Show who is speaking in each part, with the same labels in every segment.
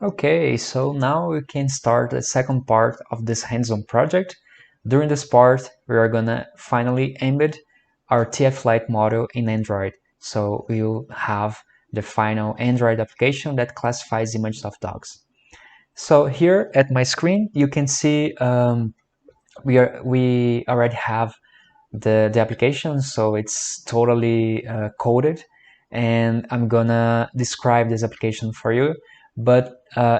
Speaker 1: Okay, so now we can start the second part of this hands-on project. During this part, we are gonna finally embed our TF-Lite model in Android. So we'll have the final Android application that classifies images of dogs. So here at my screen, you can see we already have the application, so it's totally coded, and I'm gonna describe this application for you. But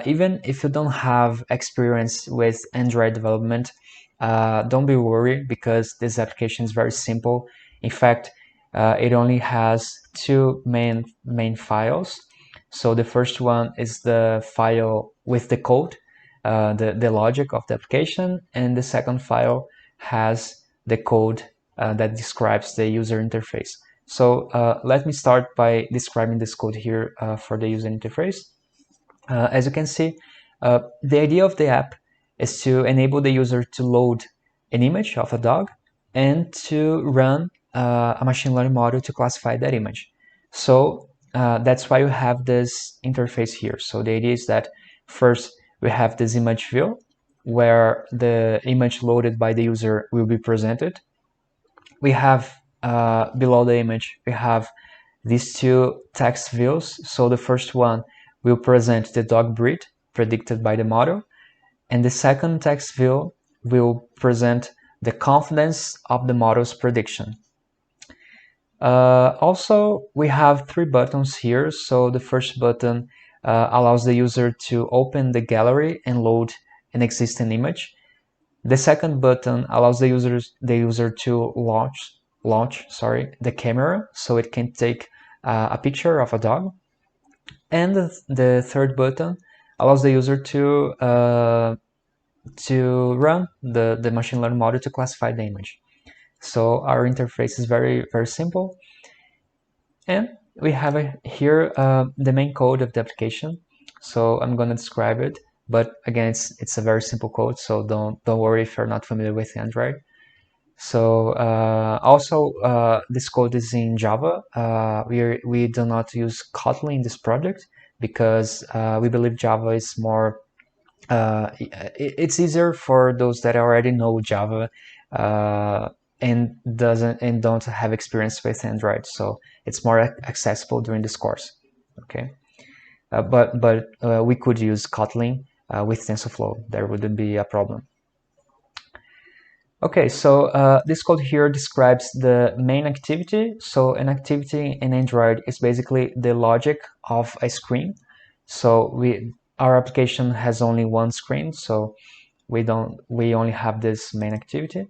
Speaker 1: even if you don't have experience with Android development, don't be worried, because this application is very simple. In fact, it only has two main files. So the first one is the file with the code, the logic of the application, and the second file has the code that describes the user interface. So let me start by describing this code here for the user interface. As you can see, the idea of the app is to enable the user to load an image of a dog and to run a machine learning model to classify that image. So that's why you have this interface here. So the idea is that first we have this image view where the image loaded by the user will be presented. We have below the image, we have these two text views. So the first one will present the dog breed predicted by the model, and the second text view will present the confidence of the model's prediction. Also, we have three buttons here. So the first button allows the user to open the gallery and load an existing image. The second button allows the user to launch the camera, so it can take a picture of a dog. And the third button allows the user to run the machine learning model to classify the image. So our interface is very simple, and we have here the main code of the application. So I'm going to describe it, but again, it's a very simple code, so don't worry if you're not familiar with Android. So this code is in Java. We do not use Kotlin in this project because we believe Java is more. It's easier for those that already know Java and don't have experience with Android. So it's more accessible during this course. Okay, but we could use Kotlin with TensorFlow. There wouldn't be a problem. Okay, so this code here describes the main activity. So an activity in Android is basically the logic of a screen. So our application has only one screen, so we only have this main activity.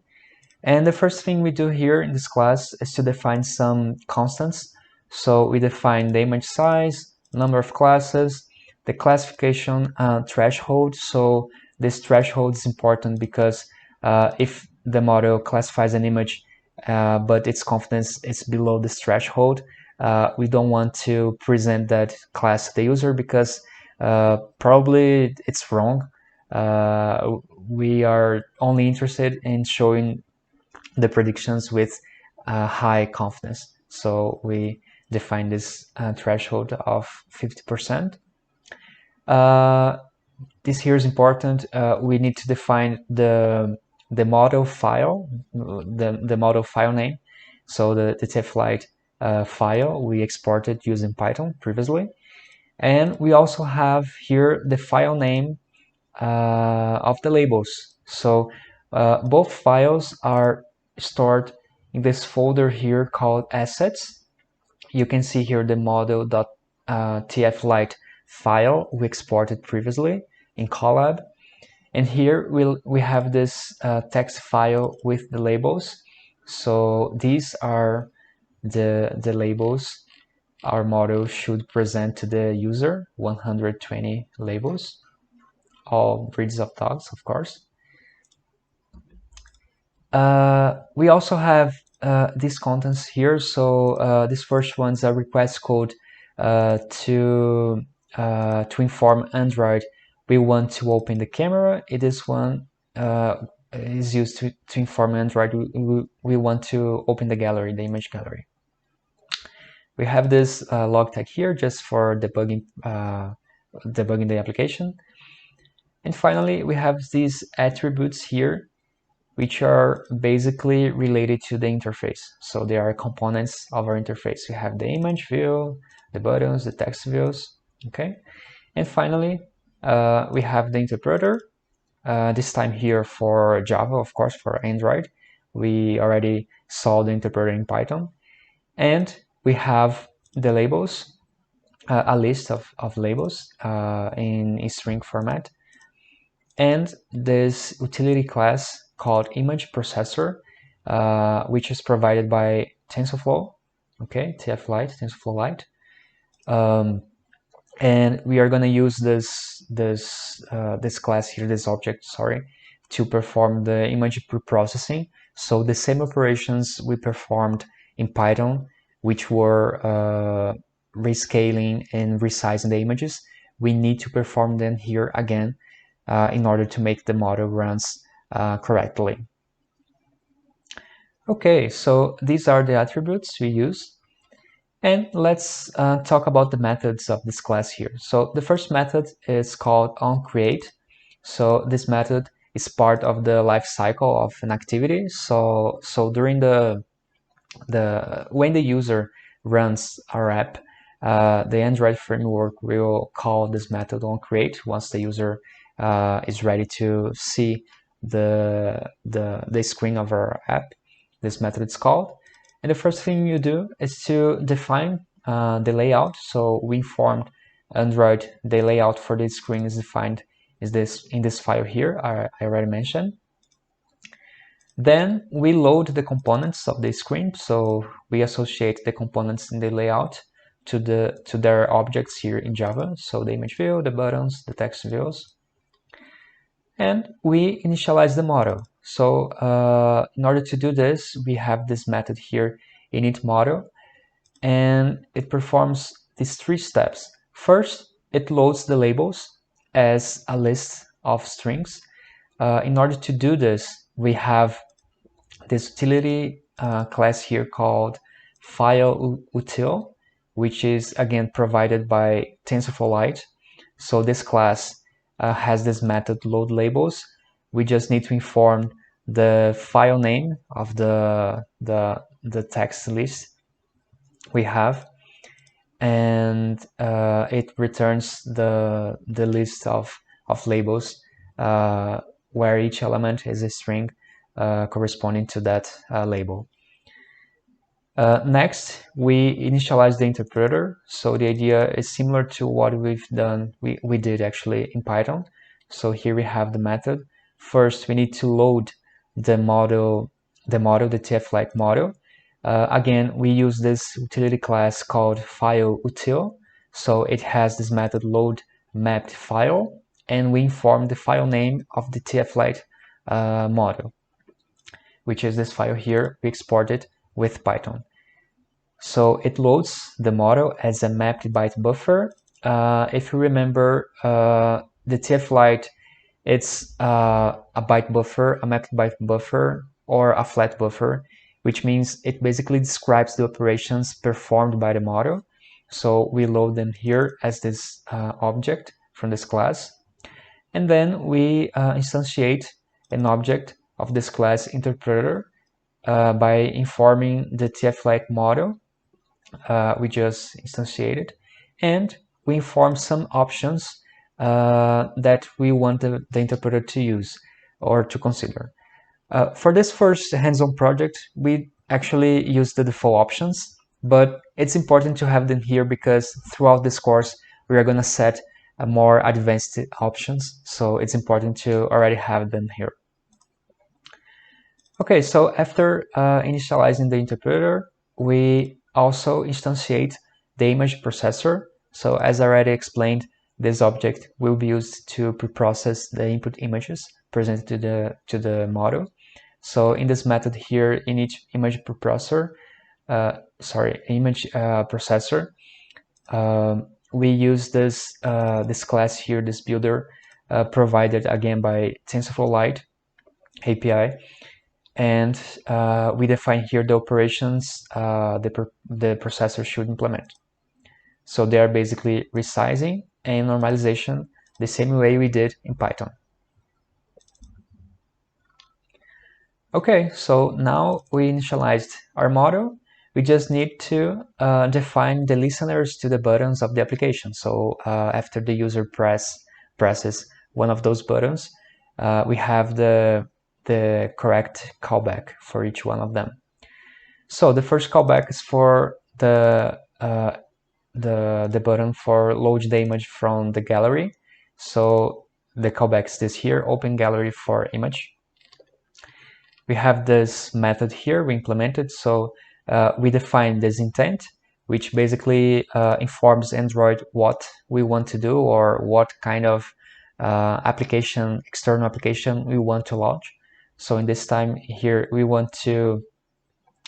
Speaker 1: And the first thing we do here in this class is to define some constants. So we define the image size, number of classes, the classification threshold. So this threshold is important because if the model classifies an image, but its confidence is below this threshold, we don't want to present that class to the user because probably it's wrong. We are only interested in showing the predictions with high confidence. So we define this threshold of 50%. This here is important. We need to define the model file, the model file name. So the tflite file we exported using Python previously. And we also have here the file name of the labels. So both files are stored in this folder here called assets. You can see here the model.tflite file we exported previously in Colab. And here we have this text file with the labels. So these are the labels our model should present to the user, 120 labels, all breeds of dogs, of course. We also have these contents here. So this first one is a request code to inform Android we want to open the camera. This one is used to inform Android we want to open the gallery, the image gallery. We have this log tag here just for debugging debugging the application. And finally, we have these attributes here, which are basically related to the interface. So they are components of our interface. We have the image view, the buttons, the text views, okay? And finally, we have the interpreter, this time here for Java, of course, for Android. We already saw the interpreter in Python. And we have the labels, a list of labels in string format. And this utility class called image processor, which is provided by TensorFlow, okay, tflite, TensorFlow Lite. And we are going to use this class here, this object, sorry, to perform the image preprocessing. So the same operations we performed in Python, which were rescaling and resizing the images, we need to perform them here again in order to make the model runs correctly. Okay, so these are the attributes we use. And let's talk about the methods of this class here. So the first method is called onCreate. So this method is part of the life cycle of an activity. So during when the user runs our app, the Android framework will call this method onCreate once the user is ready to see the screen of our app. This method is called. And the first thing you do is to define the layout. So we informed Android the layout for this screen is defined in this file here I already mentioned. Then we load the components of the screen. So we associate the components in the layout to their objects here in Java. So the image view, the buttons, the text views. And we initialize the model. So in order to do this, we have this method here, init model, and it performs these three steps. First, it loads the labels as a list of strings. In order to do this, we have this utility class here called file-util, which is again provided by TensorFlow Lite. So this class has this method load labels. We just need to inform the file name of the text list we have, and it returns the list of labels where each element is a string corresponding to that label. Next, we initialize the interpreter. So the idea is similar to what we've done, we did actually in Python. So here we have the method. First, we need to load the model, the tflite model. Again, we use this utility class called file-util. So it has this method load mapped file, and we inform the file name of the tflite model, which is this file here. We export it with Python. So it loads the model as a mapped byte buffer. If you remember, the tflite, it's a byte buffer, a mapped byte buffer, or a flat buffer, which means it basically describes the operations performed by the model. So we load them here as this object from this class. And then we instantiate an object of this class interpreter by informing the tflite model we just instantiated, and we inform some options that we want the interpreter to use or to consider. For this first hands-on project, we actually use the default options, but it's important to have them here because throughout this course, we are going to set more advanced options. So it's important to already have them here. Okay, so after initializing the interpreter, we also instantiate the image processor. So as I already explained, this object will be used to preprocess the input images presented to the model. So in this method here, in each image preprocessor, we use this class here, this builder, provided again by TensorFlow Lite API. And we define here the operations the processor should implement. So they are basically resizing and normalization the same way we did in Python. Okay, so now we initialized our model. We just need to define the listeners to the buttons of the application. So after the user presses one of those buttons, we have the correct callback for each one of them. So the first callback is for the button for load the image from the gallery. So the callback is this here, open gallery for image. We have this method here we implemented. So we define this intent, which basically informs Android what we want to do or what kind of external application we want to launch. So in this time here, we want to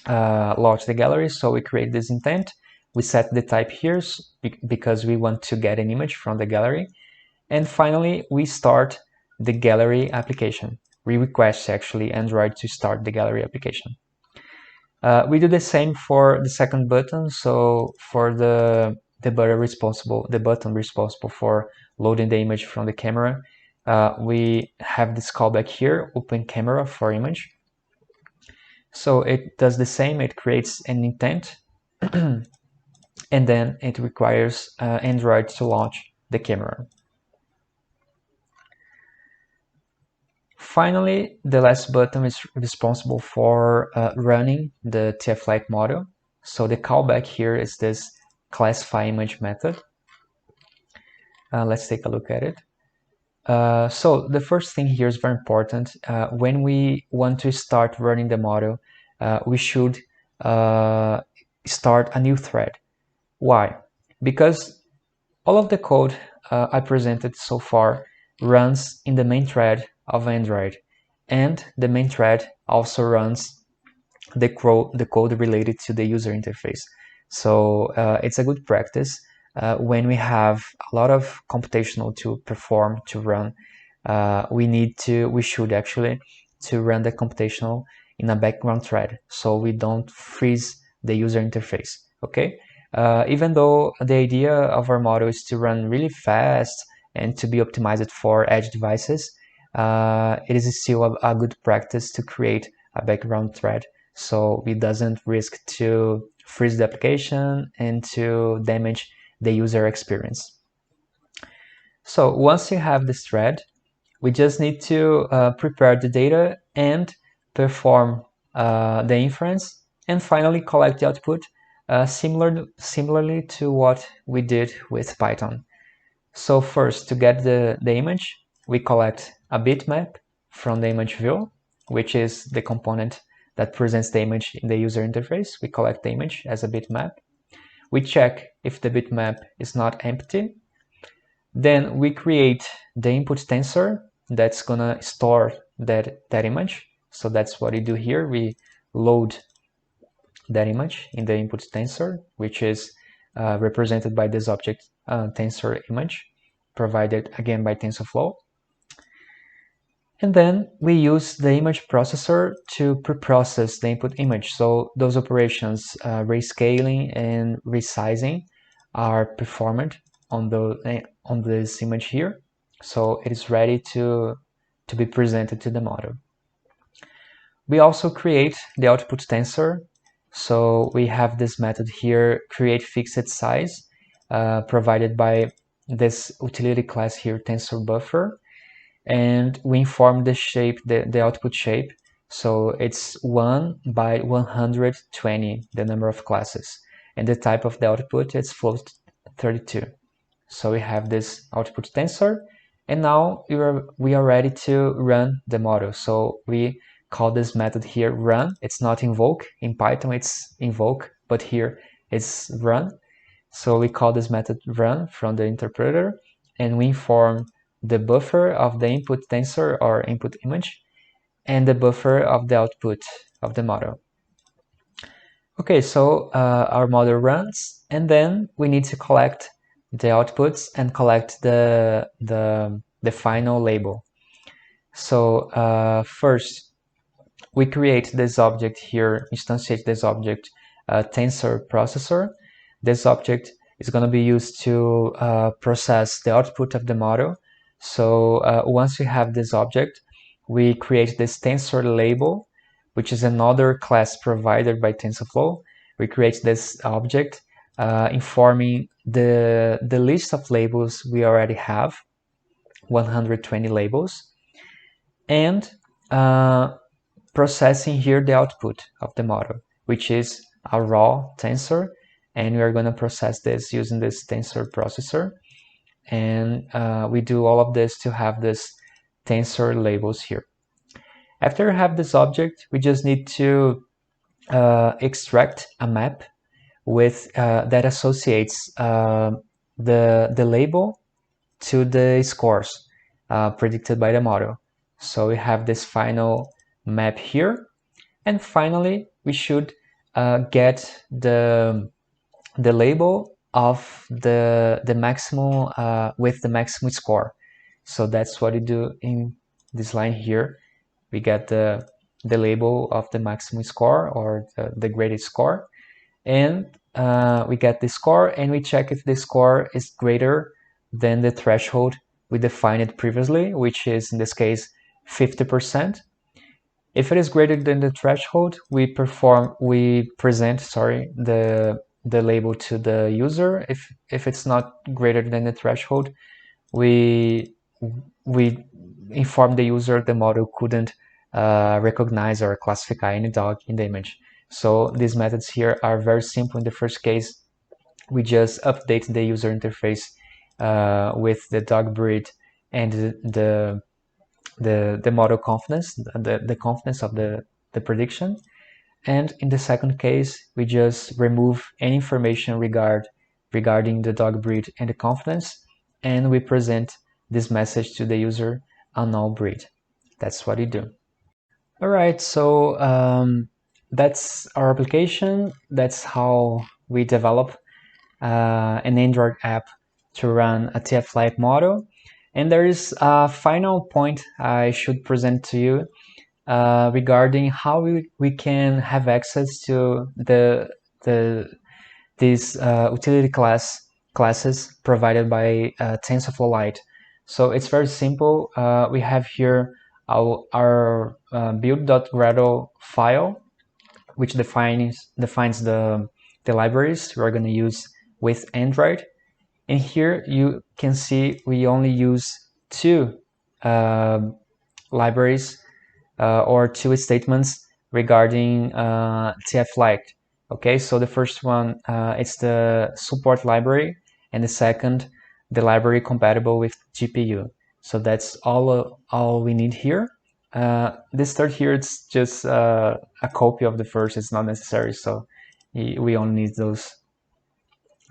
Speaker 1: launch the gallery. So we create this intent. We set the type here because we want to get an image from the gallery. And finally, we start the gallery application. We request actually Android to start the gallery application. We do the same for the second button. So for the button responsible for loading the image from the camera, we have this callback here, open camera for image. So it does the same. It creates an intent, and then it requires Android to launch the camera. Finally, the last button is responsible for running the tflite model. So the callback here is this classify image method. Let's take a look at it. So the first thing here is very important. When we want to start running the model, we should start a new thread. Why? Because all of the code I presented so far runs in the main thread of Android, and the main thread also runs the code related to the user interface. So it's a good practice when we have a lot of computational to perform, to run. We should actually to run the computational in a background thread, so we don't freeze the user interface. Okay. Even though the idea of our model is to run really fast and to be optimized for edge devices, it is still a good practice to create a background thread so it doesn't risk to freeze the application and to damage the user experience. So once you have this thread, we just need to prepare the data and perform the inference, and finally collect the output similarly to what we did with Python. So first, to get the image, we collect a bitmap from the image view, which is the component that presents the image in the user interface. We collect the image as a bitmap. We check if the bitmap is not empty. Then we create the input tensor that's gonna store that image. So that's what we do here. We load that image in the input tensor, which is represented by this object tensor image, provided again by TensorFlow. And then we use the image processor to preprocess the input image. So those operations, rescaling and resizing, are performed on this image here. So it is ready to be presented to the model. We also create the output tensor. So we have this method here, create fixed size, provided by this utility class here, tensor buffer. And we inform the shape, the output shape. So it's 1 by 120, the number of classes. And the type of the output is float 32. So we have this output tensor, and now we are ready to run the model. So we call this method here run. It's not invoke. In Python it's invoke, but here it's run. So we call this method run from the interpreter, and we inform the buffer of the input tensor or input image and the buffer of the output of the model. Okay, so our model runs, and then we need to collect the outputs and collect the final label. So first, we create this object here, instantiate this object, tensor processor. This object is going to be used to process the output of the model. So once we have this object, we create this tensor label, which is another class provided by TensorFlow. We create this object informing the list of labels we already have, 120 labels, and processing here the output of the model, which is a raw tensor, and we are going to process this using this tensor processor. And we do all of this to have this tensor labels here. After we have this object, we just need to extract a map with that associates the label to the scores predicted by the model. So we have this final map here, and finally we should get the label of the maximum with the maximum score. So that's what we do in this line here. We get the label of the maximum score, or the graded score, and we get the score, and we check if the score is greater than the threshold we defined previously, which is in this case 50%. If it is greater than the threshold, we present the label to the user. If it's not greater than the threshold, we inform the user the model couldn't recognize or classify any dog in the image. So these methods here are very simple. In the first case, we just update the user interface with the dog breed and the model confidence, the confidence of the prediction. And in the second case, we just remove any information regarding the dog breed and the confidence, and we present this message to the user, unknown breed. That's what we do. All right, so that's our application. That's how we develop an Android app to run a tflite model. And there is a final point I should present to you regarding how we can have access to these utility classes provided by TensorFlow Lite. So it's very simple. We have here our build.gradle file, which defines the libraries we're going to use with Android. And here you can see we only use two libraries or two statements regarding tflite. Okay, so the first one it's the support library, and the second the library compatible with GPU. So that's all we need here. This third here, it's just a copy of the first. It's not necessary, so we only need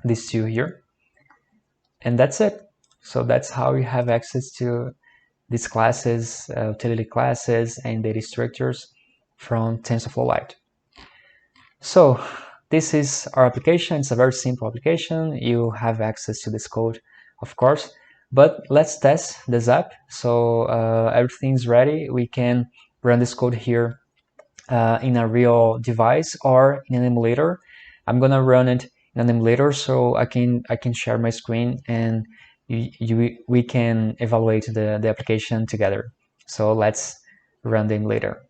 Speaker 1: these two here, and that's it. So that's how you have access to these classes, utility classes, and data structures from TensorFlow Lite. So this is our application. It's a very simple application. You have access to this code, of course, but let's test this app. So everything's ready. We can run this code here in a real device or in an emulator. I'm gonna run it in an emulator so I can share my screen, and we can evaluate the application together. So let's run the emulator.